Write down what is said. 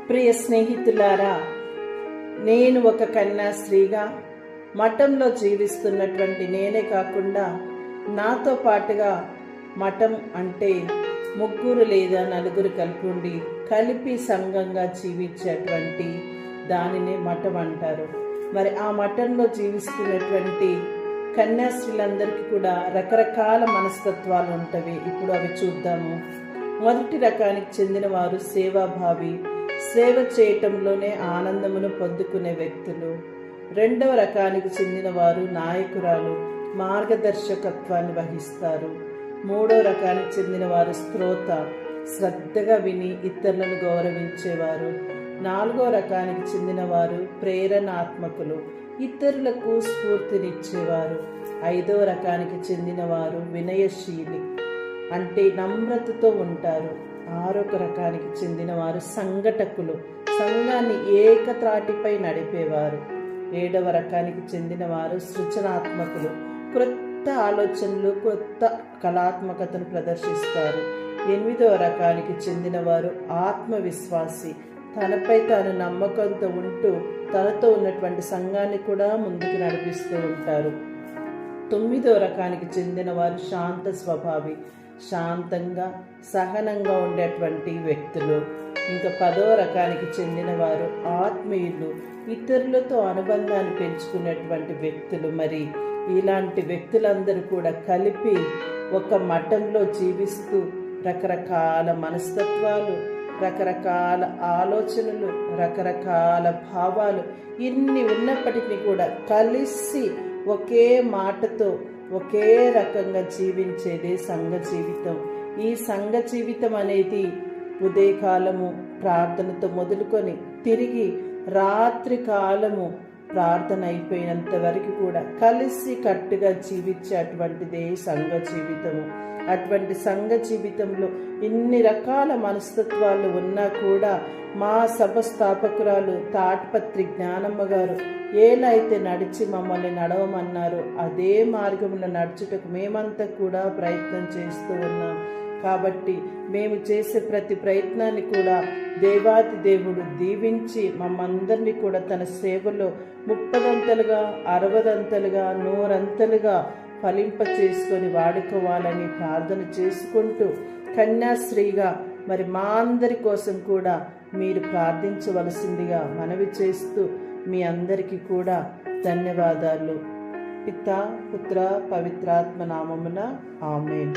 ప్రియ స్నేహితులారా, నేను ఒక కన్యాస్త్రీగా మఠంలో జీవిస్తున్నటువంటి నేనే కాకుండా నాతో పాటుగా మఠం అంటే ముగ్గురు లేదా నలుగురు కలిపి సంఘంగా జీవించేటువంటి దానిని మఠం అంటారు. మరి ఆ మఠంలో జీవిస్తున్నటువంటి కన్యాస్త్రీలందరికీ కూడా రకరకాల మనస్తత్వాలు ఉంటవి. ఇప్పుడు అవి చూద్దాము. మొదటి రకానికి చెందిన వారు సేవాభావి, సేవ చేయటంలోనే ఆనందమును పొందుకునే వ్యక్తులు. రెండవ రకానికి చెందిన వారు నాయకురాలు, మార్గదర్శకత్వాన్ని వహిస్తారు. మూడో రకానికి చెందిన వారు శ్రోత, శ్రద్ధగా విని ఇతరులను గౌరవించేవారు. నాలుగో రకానికి చెందిన వారు ప్రేరణాత్మకులు, ఇతరులకు స్ఫూర్తినిచ్చేవారు. ఐదో రకానికి చెందిన వారు వినయశీలి, అంటే నమ్రతతో ఉంటారు. ఆరో రకానికి చెందిన వారు సంఘటకులు, సంఘాన్ని ఏకత్రాటిపై నడిపేవారు. ఏడవ రకానికి చెందిన వారు సృజనాత్మకులు, కొత్త ఆలోచనలు, కొత్త కళాత్మకతను ప్రదర్శిస్తారు. ఎనిమిదవ రకానికి చెందిన వారు ఆత్మవిశ్వాసి, తనపై తాను నమ్మకంతో ఉంటూ తనతో ఉన్నటువంటి సంఘాన్ని కూడా ముందుకు నడిపిస్తూ ఉంటారు. తొమ్మిదవ రకానికి చెందిన వారు శాంత స్వభావి, శాంతంగా సహనంగా ఉండేటువంటి వ్యక్తులు. ఇంకా 10వ రకానికి చెందిన వారు ఆత్మీయులు, ఇతరులతో అనుబంధాన్ని పెంచుకునేటువంటి వ్యక్తులు. మరి ఇలాంటి వ్యక్తులందరూ కూడా కలిపి ఒక మఠంలో జీవిస్తూ రకరకాల మనస్తత్వాలు, రకరకాల ఆలోచనలు, రకరకాల భావాలు ఇన్ని ఉన్నప్పటికీ కూడా కలిసి ఒకే మాటతో ఒకే రకంగా జీవించేదే సంఘ జీవితం. ఈ సంఘ జీవితం అనేది ఉదయకాలము ప్రార్థనతో మొదలుకొని తిరిగి రాత్రి కాలము ప్రార్థన అయిపోయినంత వరకు కూడా కలిసి కట్టుగా జీవించే అటువంటిదే సంఘ జీవితము. అటువంటి సంఘ జీవితంలో ఇన్ని రకాల మనస్తత్వాలు ఉన్నా కూడా మా సభ స్థాపకురాలు తాటిపత్రి జ్ఞానమ్మ గారు ఎలా అయితే నడిచి మమ్మల్ని నడవమన్నారో అదే మార్గంలో నడుచుటకు మేమంతా కూడా ప్రయత్నం చేస్తూ ఉన్నాం. కాబట్టి మేము చేసే ప్రతి ప్రయత్నాన్ని కూడా దేవాతి దేవుడు దీవించి మమ్మందరినీ కూడా తన సేవలో 30దంతలుగా 60దంతలుగా 100ంతలుగా ఫలింప చేసుకొని వాడుకోవాలని ప్రార్థన చేసుకుంటూ కన్యాశ్రీగా మరి మా అందరి కోసం కూడా మీరు ప్రార్థించవలసిందిగా మనవి చేస్తూ మీ అందరికీ కూడా ధన్యవాదాలు. పితా పుత్ర పవిత్రాత్మ నామమున ఆమేన్.